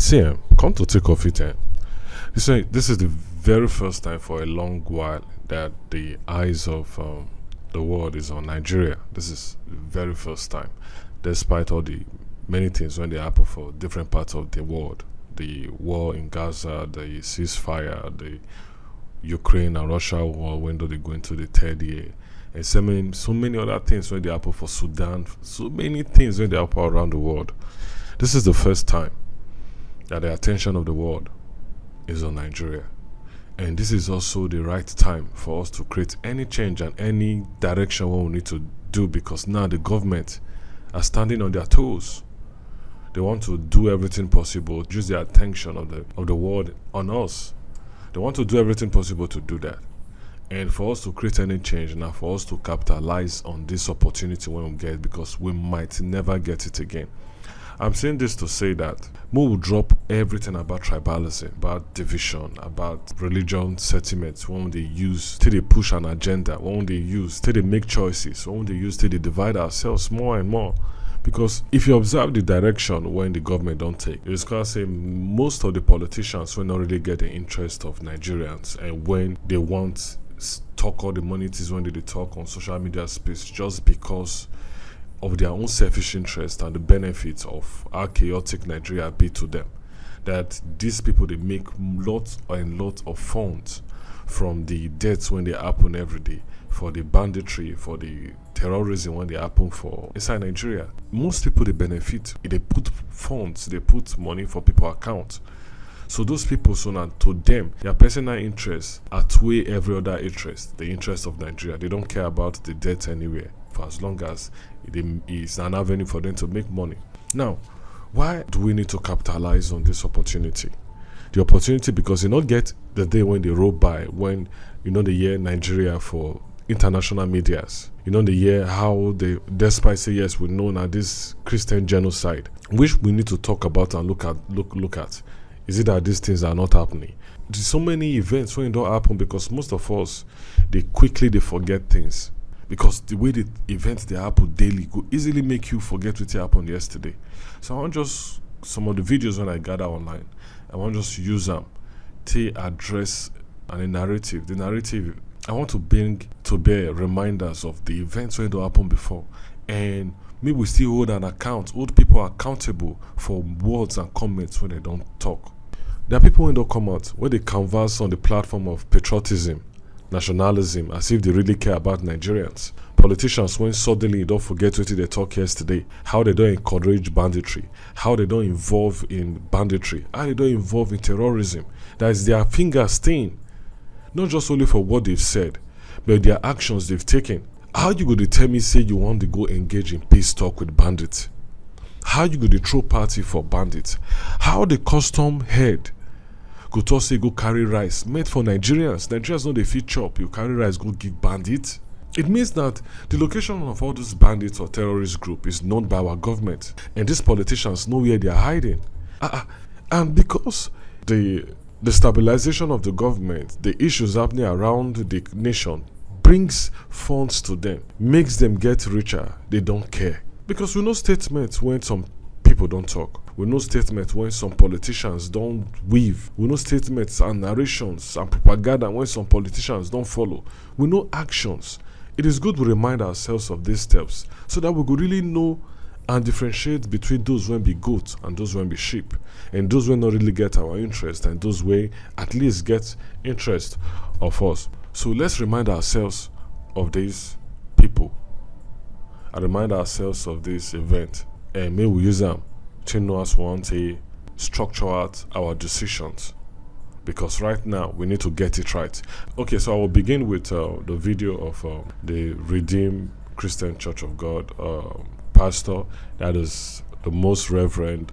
See, come to take off it. This is the very first time for a long while that the eyes of the world is on Nigeria. This is the very first time, despite all the many things when they happen for different parts of the world. The war in Gaza, the ceasefire, the Ukraine and Russia war, when do they go into the third year, and so many other things when they happen for Sudan, so many things when they happen around the world. This is the first time that the attention of the world is on Nigeria. And this is also the right time for us to create any change and any direction what we need to do, because now the government are standing on their toes. They want to do everything possible, use the attention of the world on us. They want to do everything possible to do that. And for us to create any change, now for us to capitalize on this opportunity when we get it, because we might never get it again. I'm saying this to say that we will drop everything about tribalism, about division, about religion sentiments when they use till they push an agenda, when they use till they make choices, when they use till they divide ourselves more and more. Because if you observe the direction when the government don't take, it's going to say most of the politicians will not really get the interest of Nigerians, and when they want talk all the money it is when they talk on social media space just because of their own selfish interest and the benefits of how chaotic Nigeria be to them. That these people, they make lots and lots of funds from the deaths when they happen every day, for the banditry, for the terrorism when they happen for inside Nigeria. Most people, they benefit. They put funds, they put money for people's account. So those people, so now to them, their personal interests outweigh every other interest, the interest of Nigeria. They don't care about the debt anywhere, for as long as it's an avenue for them to make money. Now, why do we need to capitalize on this opportunity? The opportunity, because you not get the day when they roll by, when the year Nigeria for international medias, the year how they, despite say yes, we know now this Christian genocide, which we need to talk about and look at. Is it that these things are not happening? There's so many events when it don't happen, because most of us, they forget things. Because the way the events they happen daily could easily make you forget what happened yesterday. So I want just some of the videos when I gather online, I want just use them to address a narrative. The narrative, I want to bring to bear reminders of the events when they happen before, and maybe we still hold people accountable for words and comments when they don't talk. There are people when they don't come out, when they converse on the platform of patriotism, nationalism, as if they really care about Nigerians. Politicians, when suddenly don't forget what they talk yesterday, how they don't encourage banditry, how they don't involve in banditry, how they don't involve in terrorism. That is their finger stain, not just only for what they've said, but their actions they've taken. How you going to tell me, say you want to go engage in peace talk with bandits? How you going to throw party for bandits? How the custom head go to say go carry rice made for Nigerians? Nigerians know they fit chop. You carry rice, go give bandits. It means that the location of all those bandits or terrorist group is known by our government, and these politicians know where they are hiding. And because the stabilization of the government, the issues happening around the nation brings funds to them, makes them get richer, they don't care. Because we know statements when some people don't talk. We know statements when some politicians don't weave. We know statements and narrations and propaganda when some politicians don't follow. We know actions. It is good we remind ourselves of these steps so that we could really know and differentiate between those when be goats and those when be sheep, and those when not really get our interest and those when at least get interest of us. So let's remind ourselves of these people and remind ourselves of this event, and may we use them to know us want to structure out our decisions, because right now we need to get it right. Okay, so I will begin with the video of the Redeemed Christian Church of God pastor, that is the Most Reverend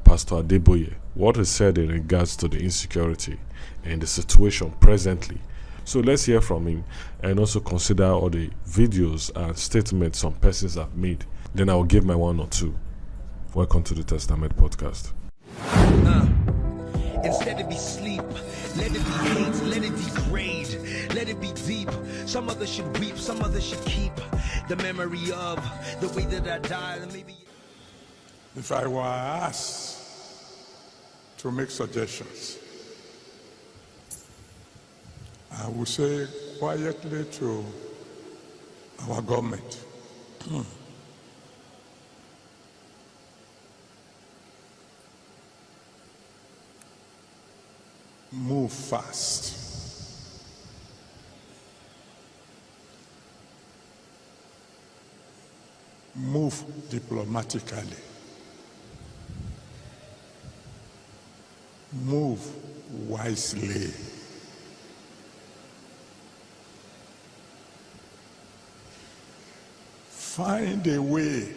Pastor Adeboye, what he said in regards to the insecurity and the situation presently. So let's hear from him and also consider all the videos and statements some persons have made. Then I'll give my one or two. Welcome to the Testament Podcast. Instead it be sleep, let it be hate, let it degrade, let it be deep. Some others should weep, some others should keep the memory of the way that I died. And maybe if I were asked to make suggestions. I will say quietly to our government, move fast. Move diplomatically. Move wisely. Find a way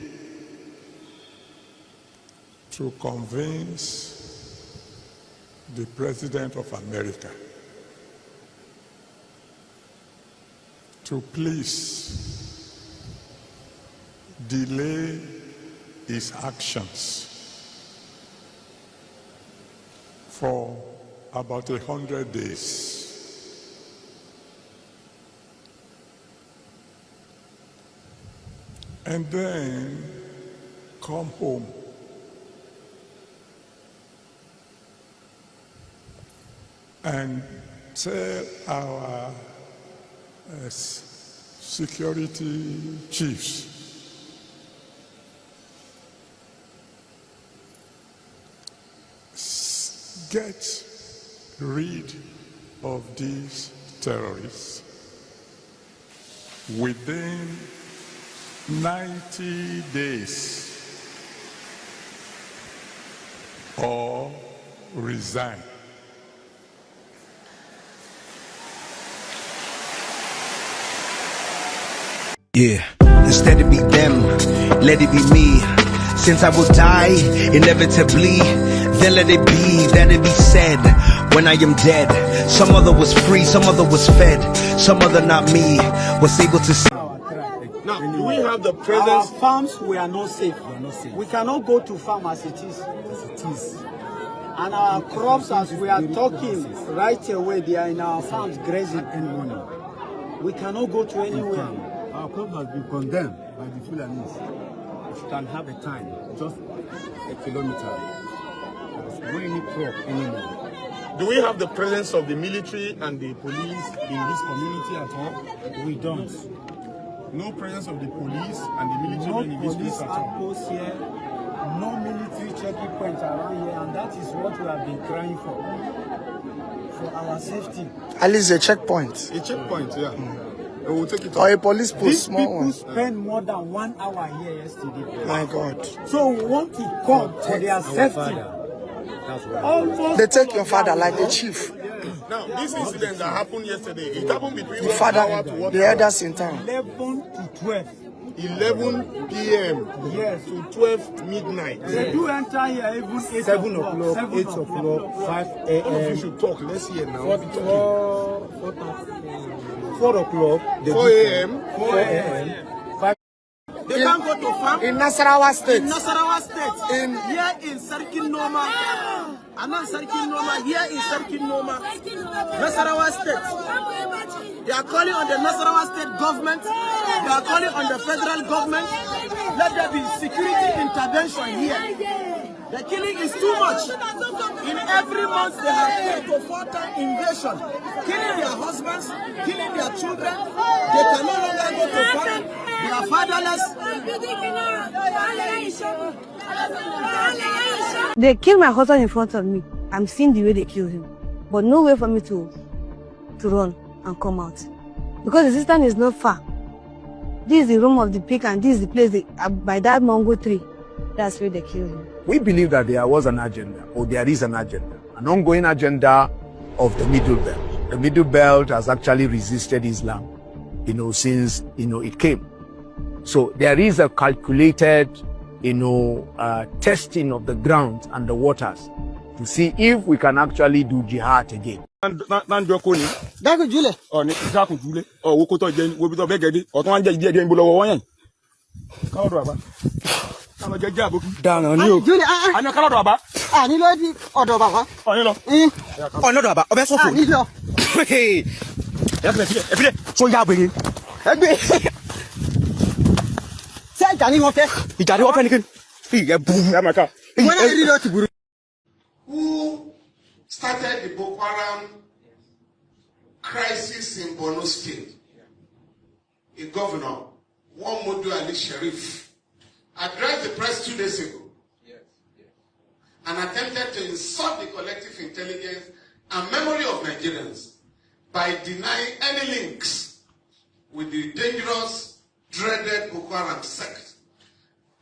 to convince the President of America to please delay his actions for about 100 days. And then come home and tell our security chiefs get rid of these terrorists within 90 days or resign. Yeah, instead it be them, let it be me. Since I will die, inevitably, then let it be said when I am dead. Some other was free, some other was fed, some other not me was able to see. Now, do we have the presence? Our farms, we are not safe. We cannot go to farm as it is. And our crops, as we are talking right away, they are in our farms grazing. We cannot go to anywhere. Our crop has been condemned by the Fulanis. If you can have a time, just a kilometer. There's no any crop anymore. Do we have the presence of the military and the police in this community at all? We don't. No presence of the police and the military in this place at all. Outposts here, no military checking point around here, and that is what we have been crying for our safety. At least a checkpoint. A checkpoint, yeah. We'll take it Or off. a police post, These small people one. spend more than 1 hour here yesterday. My God. So we want to come for their safety. Almost They take your father like the chief, Now, this incident that happened yesterday, it happened between the 1 father, hour to what the hour? elders in town. 11 to 12. 11 p.m. Yes. to 12 midnight. They do enter here even 8 7 o'clock, o'clock, 8 o'clock, 5 All of you a.m. should talk. Let's hear now. 4 o'clock, 4 a.m. 4 a.m. They can't go to farm. In Nasarawa State. In Nasarawa State. Here in Sarkin Noma. Anan Sarkin Noma. Here in Sarkin Noma. Nasarawa State. They are calling on the Nasarawa State government. They are calling on the federal government. Let there be security intervention here. The killing is too much. In every month they have 3 to 4 times invasion. Killing their husbands, killing their children. They can no longer go to farm. They are fatherless. They killed my husband in front of me. I'm seeing the way they killed him. But no way for me to run and come out. Because the distance is not far. This is the room of the pig and this is the place by that mango tree. That's where they killed him. We believe that there was an agenda, or there is an agenda, an ongoing agenda of the Middle Belt. The Middle Belt has actually resisted Islam, since, it came. So there is a calculated, testing of the ground and the waters to see if we can actually do jihad again. Daku Jule. Oh, Daku Jule. Oh, we to je we bi to begedi. O tun wa je die nbo lowo won yan. Ka odo baba. Ama je je aboki. Dana ni o. Jule Ani ka odo baba. Ani lo di odo baba. O ni lo. Ono do baba. O be so fo. Ni lo. Ya file. So ya gbe. Egbe. Se ja ni wọ́n fẹ́. Ìjà ni wọ́n fẹ́ ni kin. Iye bu ya maka. Wọ́n na ri lo ti buru. Who started the Boko Haram crisis in Borno State. A governor, Modu Ali Sharif, addressed the press 2 days ago and attempted to insult the collective intelligence and memory of Nigerians by denying any links with the dangerous, dreaded Boko Haram sect.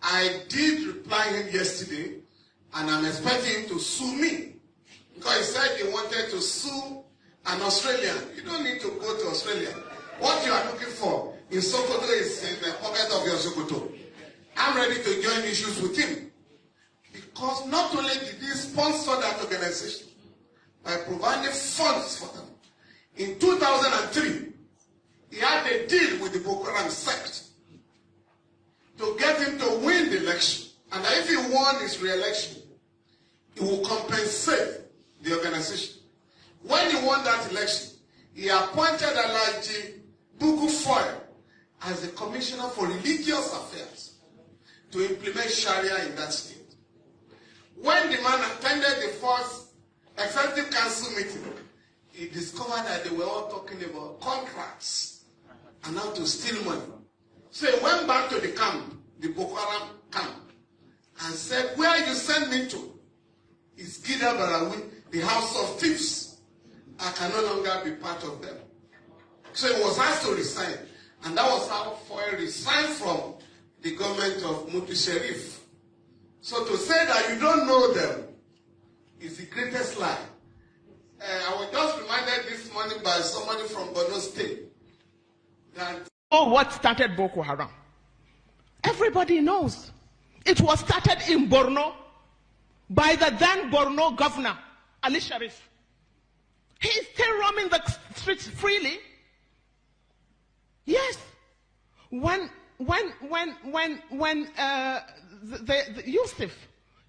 I did reply him yesterday, and I'm expecting him to sue me, because he said he wanted to sue an Australian. You don't need to go to Australia. What you are looking for in Sokoto is in the pocket of your Sokoto. I'm ready to join issues with him, because not only did he sponsor that organization by providing funds for them, in 2003, he had a deal with the Boko Haram sect to get him to win the election. And if he won his re-election, he will compensate the organization. When he won that election, he appointed Alaji Bugu Foy as the Commissioner for Religious Affairs to implement Sharia in that state. When the man attended the first Executive Council meeting, he discovered that they were all talking about contracts and how to steal money. So he went back to the camp, the Boko Haram camp, and said, where you send me to is Gida Barawi, the house of thieves. I can no longer be part of them. So he was asked to resign. And that was how Foy resigned from the government of Mutu Sharif. So to say that you don't know them is the greatest lie. I was just reminded this morning by somebody from Borno State that what started Boko Haram. Everybody knows. It was started in Borno by the then Borno governor, Ali Sharif. He is still roaming the streets freely. Yes. When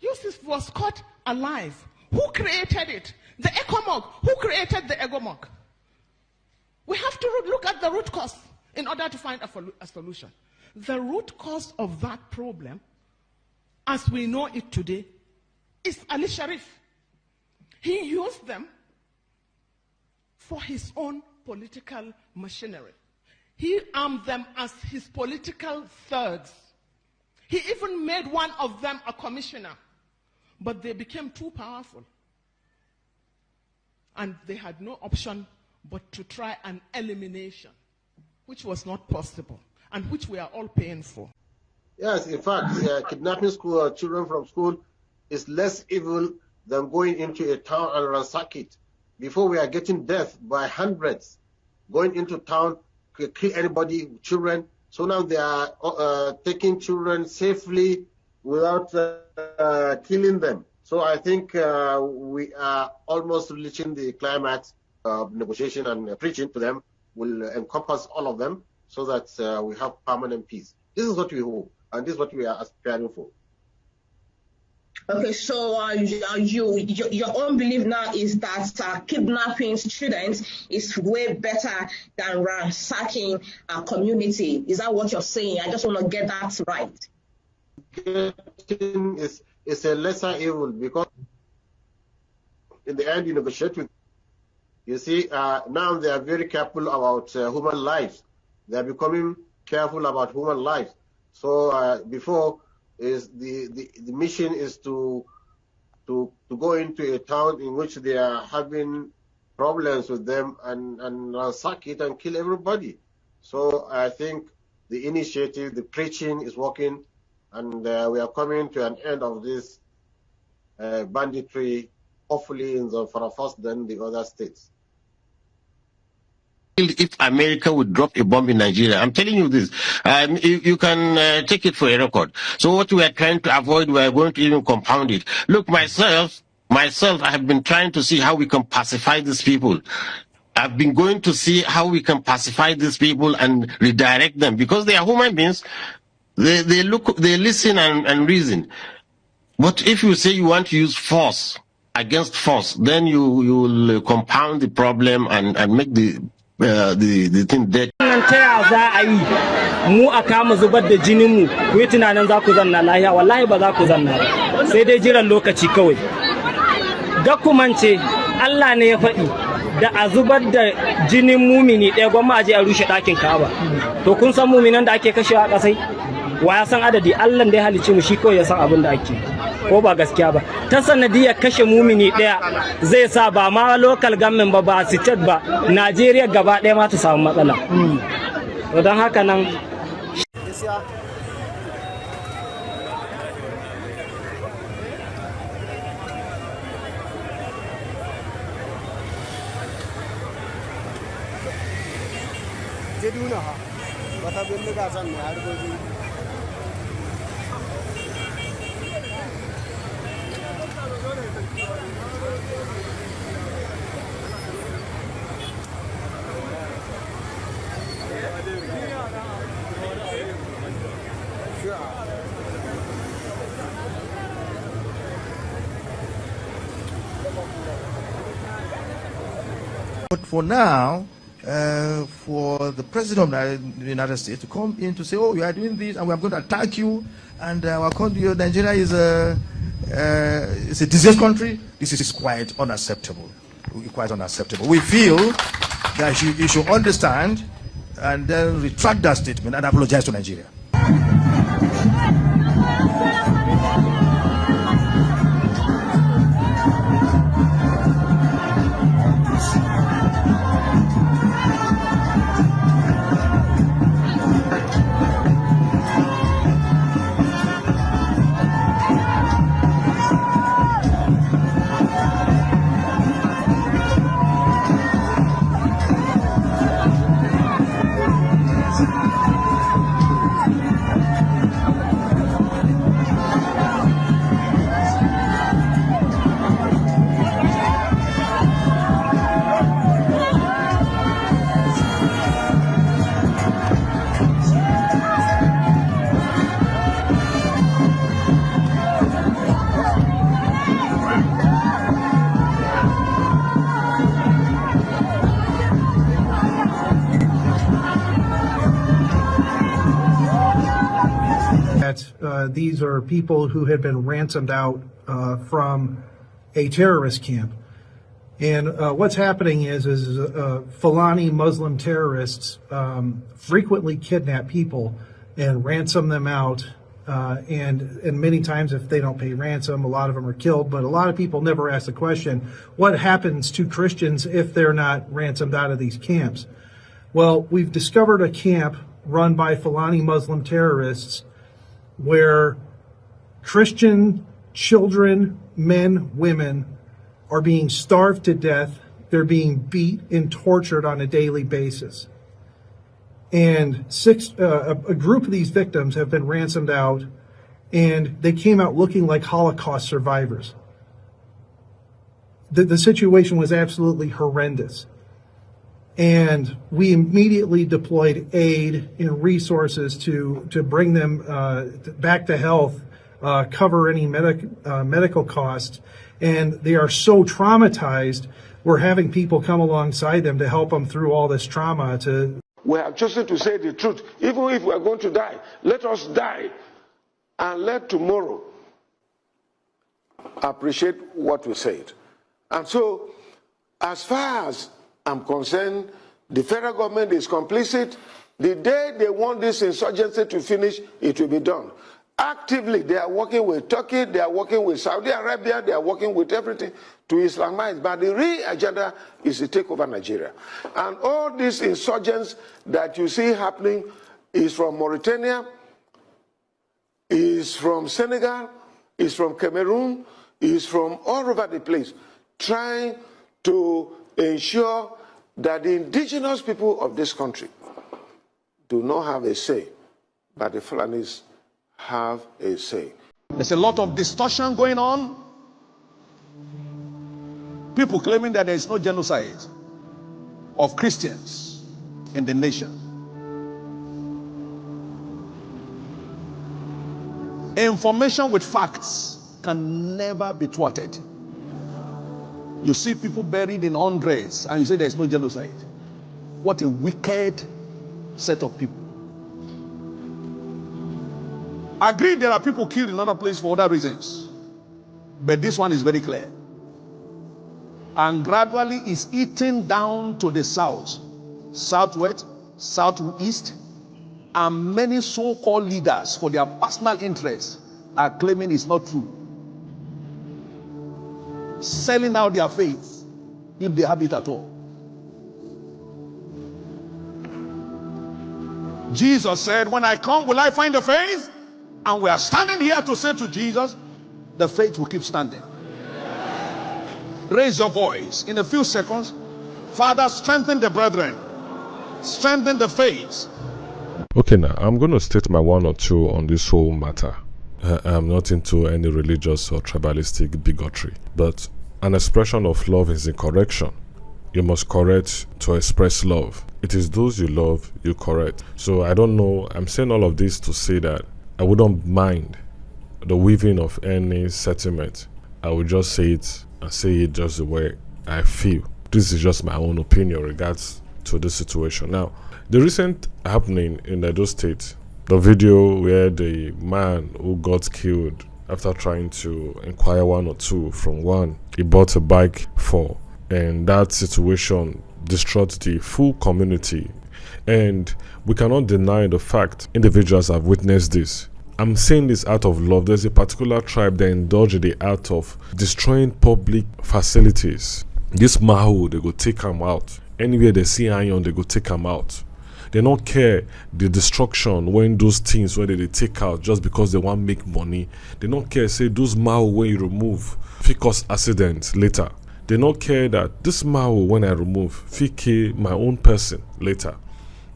Yusuf was caught alive, who created it? The ECOMOG. Who created the ECOMOG? We have to look at the root cause in order to find a solution. The root cause of that problem, as we know it today, is Ali Sharif. He used them for his own political machinery. He armed them as his political thugs. He even made one of them a commissioner. But they became too powerful. And they had no option but to try an elimination, which was not possible, and which we are all paying for. Yes, in fact, kidnapping children from school is less evil than going into a town and ransack it. Before, we are getting death by hundreds, going into town, kill anybody, children. So now they are taking children safely without killing them. So I think we are almost reaching the climax of negotiation, and preaching to them will encompass all of them so that we have permanent peace. This is what we hope, and this is what we are aspiring for. Okay, so your own belief now is that kidnapping students is way better than ransacking a community. Is that what you're saying? I just want to get that right. It's a lesser evil, because in the end you negotiate with. You see, now they are very careful about human lives. They are becoming careful about human lives. So before, is the mission is to go into a town in which they are having problems with them and ransack it and kill everybody. So I think the initiative, the preaching is working, and we are coming to an end of this banditry, hopefully in Zamfara first, then the other states. If America would drop a bomb in Nigeria, I'm telling you this, you can take it for a record. So what we are trying to avoid, we are going to even compound it. Look, myself, I have been trying to see how we can pacify these people. I've been going to see how we can pacify these people and redirect them, because they are human beings. They listen and reason. But if you say you want to use force against force, then you will compound the problem and make the thing dead. Mu a kama zubar da jinin mu, ku yi tunanin za ku zanna lahiya, wallahi ba za ku zanna ba, sai dai jiran lokaci kawai. Ga kumance Allah ne ya faɗi da a zubar da jinin mumini ɗaya gwamma a je a rushe ɗakin Ka'aba. To kun san muminan da ake kashewa a ƙasai? Wa ya san adadi? Allah da ya halicci mu shi kawai ya san abin da ake. Ko ba gaskiya ba. Ta sanadiyar kashe mumini ɗaya zai sa ba ma local government ba state ba Najeriya gaba ɗaya ma ta samu matsala. To don haka nan But for now, for the president of the United States to come in to say, oh, you are doing this and we are going to attack you and our country, Nigeria is a disease country, this is quite unacceptable. Quite unacceptable. We feel that you should understand and then retract that statement and apologize to Nigeria. These are people who had been ransomed out from a terrorist camp. And what's happening is Fulani Muslim terrorists frequently kidnap people and ransom them out. And many times if they don't pay ransom, a lot of them are killed. But a lot of people never ask the question, what happens to Christians if they're not ransomed out of these camps? Well, we've discovered a camp run by Fulani Muslim terrorists where Christian children, men, women are being starved to death. They're being beat and tortured on a daily basis. And a group of these victims have been ransomed out, and they came out looking like Holocaust survivors. The situation was absolutely horrendous. And we immediately deployed aid and resources to bring them back to health, cover any medical costs. And they are so traumatized, we're having people come alongside them to help them through all this trauma. We have chosen to say the truth. Even if we are going to die, let us die and let tomorrow appreciate what we said. And so, as far as I'm concerned, the federal government is complicit. The day they want this insurgency to finish, it will be done. Actively, they are working with Turkey, they are working with Saudi Arabia, they are working with everything to Islamize. But the real agenda is to take over Nigeria. And all these insurgents that you see happening is from Mauritania, is from Senegal, is from Cameroon, is from all over the place, trying to ensure that the indigenous people of this country do not have a say, but the Fulanis have a say. There's a lot of distortion going on. People claiming that there is no genocide of Christians in the nation. Information with facts can never be thwarted. You see people buried in hundreds and you say there's no genocide. What a wicked set of people. Agree there are people killed in other places for other reasons. But this one is very clear. and gradually is eating down to the south, southwest, southeast, and many so-called leaders for their personal interests are claiming it's not true. Selling out their faith, if they have it at all. Jesus said, when I come, will I find the faith? And we are standing here to say to Jesus, the faith will keep standing. Raise your voice in a few seconds. Father, strengthen the brethren. Strengthen the faith. Okay, now I'm going to state my one or two on this whole matter. I'm not into any religious or tribalistic bigotry, but an expression of love is in correction. You must correct to express love. It is those you love, you correct. So I don't know, I'm saying all of this to say that I wouldn't mind the weaving of any sentiment. I would just say it and say it just the way I feel. This is just my own opinion regards to this situation. Now, the recent happening in Edo State, the video where the man who got killed after trying to inquire one or two from one he bought a bike for, and that situation distraught the full community. And we cannot deny the fact individuals have witnessed this. I'm saying this out of love. There's a particular tribe that indulge in the act of destroying public facilities. This Mahu, they go take them out. Anywhere they see iron, they go take them out. They don't care the destruction when those things where they take out just because they want to make money. They don't care, say those Mahu when you remove, fit cause accidents later. They don't care that this Mahu when I remove, fit kill my own person later.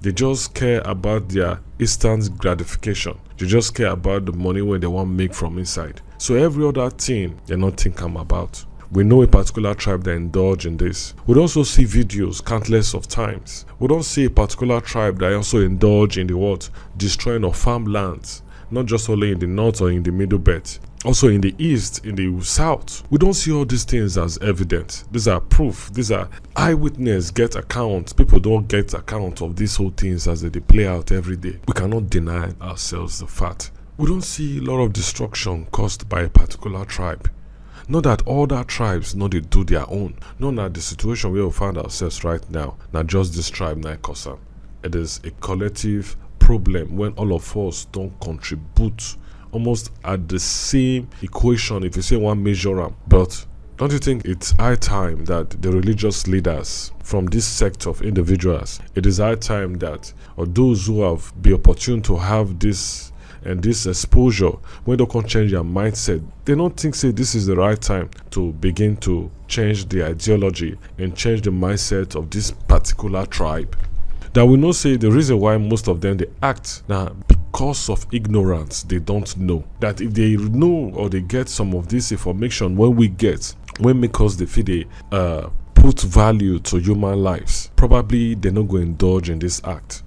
They just care about their instant gratification. They just care about the money when they want to make from inside. So every other thing, they don't think I'm about. We know a particular tribe that indulge in this. We also see videos countless of times. We don't see a particular tribe that also indulge in the what? Destroying of farmlands. Not just only in the north or in the middle belt. Also in the east, in the south. We don't see all these things as evidence. These are proof. These are eyewitness get accounts. People don't get account of these whole things as they play out every day. We cannot deny ourselves the fact. We don't see a lot of destruction caused by a particular tribe. Not that other tribes know they do their own. Not that the situation where we find ourselves right now, not just this tribe, not Kosa. It is a collective problem when all of us don't contribute almost at the same equation, if you say one measure up. But don't you think it's high time that the religious leaders from this sect of individuals, it is high time that, or those who have been opportune to have this and this exposure, when they can change their mindset, they don't think say this is the right time to begin to change the ideology and change the mindset of this particular tribe. That we know say the reason why most of them they act now because of ignorance, they don't know. That if they know or they get some of this information when make us they feel they put value to human lives, probably they're not going to indulge in this act.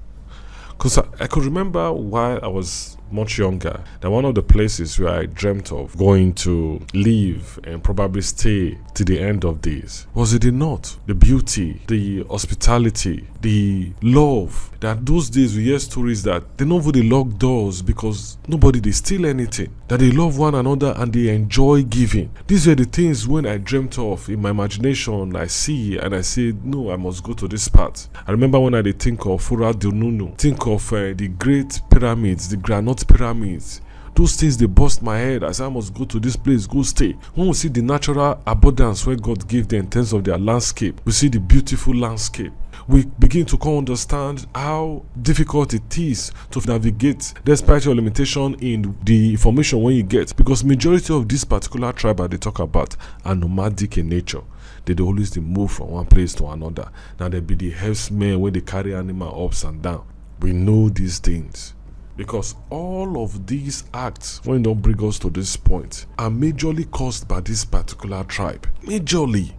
Because I could remember while I was much younger that one of the places where I dreamt of going to live and probably stay to the end of days was in the north. The beauty, the hospitality, the love. That those days we hear stories that they don't really lock doors because nobody they steal anything. That they love one another and they enjoy giving. These were the things when I dreamt of in my imagination. I see and I say, no, I must go to this part. I remember when I did think of Fura Dununu, think of the great pyramids, the granite pyramids. Those things they bust my head. I said I must go to this place, go stay. When we see the natural abundance where God gave them in terms of their landscape, we see the beautiful landscape. We begin to understand how difficult it is to navigate despite your limitation in the information when you get, because majority of this particular tribe that they talk about are nomadic in nature. They always move from one place to another. Now there be the herdsmen when they carry animal ups and down. We know these things. Because all of these acts, when they don't bring us to this point, are majorly caused by this particular tribe. Majorly.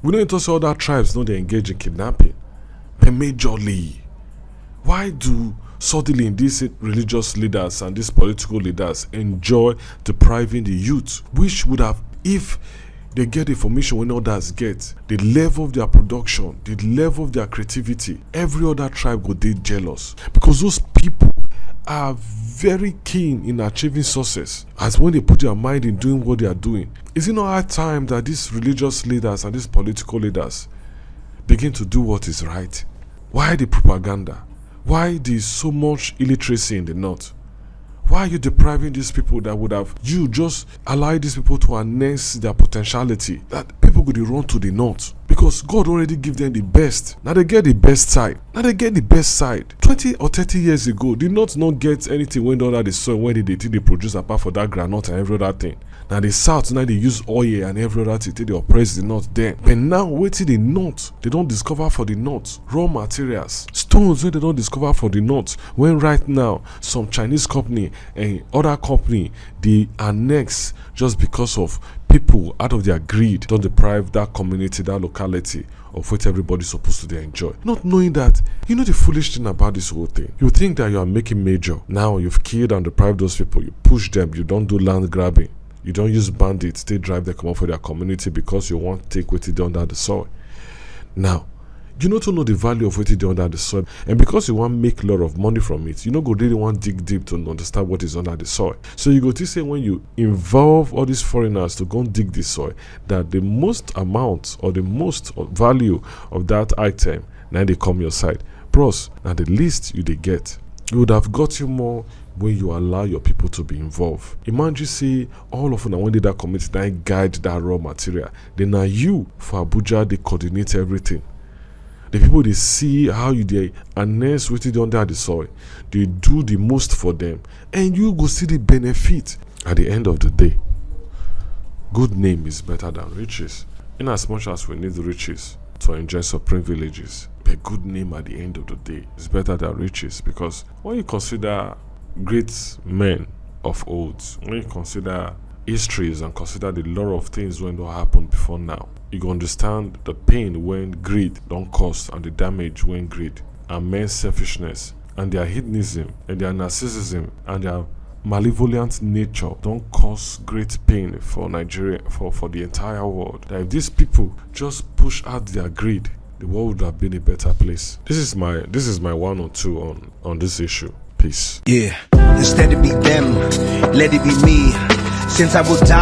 We don't talk about other tribes, no, they engage in kidnapping. But majorly. Why do suddenly these religious leaders and these political leaders enjoy depriving the youth, which would have, if they get information when others get, the level of their production, the level of their creativity, every other tribe would be jealous. Because those people are very keen in achieving success, as when they put their mind in doing what they are doing. Is it not high time that these religious leaders and these political leaders begin to do what is right? Why the propaganda? Why there is so much illiteracy in the north? Why are you depriving these people that would have you just allow these people to harness their potentiality? That people could run to the north because God already give them the best. Now they get the best side. 20 or 30 years ago, did not get anything went under the soil when they produce apart for that granite and every other thing. Now the south, now they use oil and every other thing, they oppress the north there. But now waiting the north, they don't discover for the north raw materials, stones when they don't discover for the north. When right now some Chinese company and other company they annex just because of people out of their greed don't deprive that community, that locality of what everybody's supposed to enjoy. Not knowing that, you know the foolish thing about this whole thing. You think that you are making major. Now you've killed and deprived those people. You push them. You don't do land grabbing. You don't use bandits. They drive them come out for their community because you want to take what is under the soil. Now, you know to know the value of what is under the soil, and because you want to make a lot of money from it, you know go really want to dig deep to understand what is under the soil. So you go to say when you involve all these foreigners to go and dig the soil, that the most amount or the most value of that item now they come your side. Bros, now the least you they get. You would have got you more when you allow your people to be involved. Imagine say all of them when they that community that guide that raw material. Then now you for Abuja they coordinate everything. The people they see how you they harness with it under the soil. They do the most for them. And you go see the benefit. At the end of the day, good name is better than riches. In as much as we need riches to enjoy some privileges, but good name at the end of the day is better than riches. Because when you consider great men of old, when you consider histories and consider the lot of things when they happen before now, you can understand the pain when greed don't cost and the damage when greed and men's selfishness and their hedonism and their narcissism and their malevolent nature don't cause great pain for Nigeria, for the entire world. That if these people just push out their greed, the world would have been a better place. This is my 1 or 2 on this issue. Peace. Yeah, instead it be them, let it be me. Since I will die.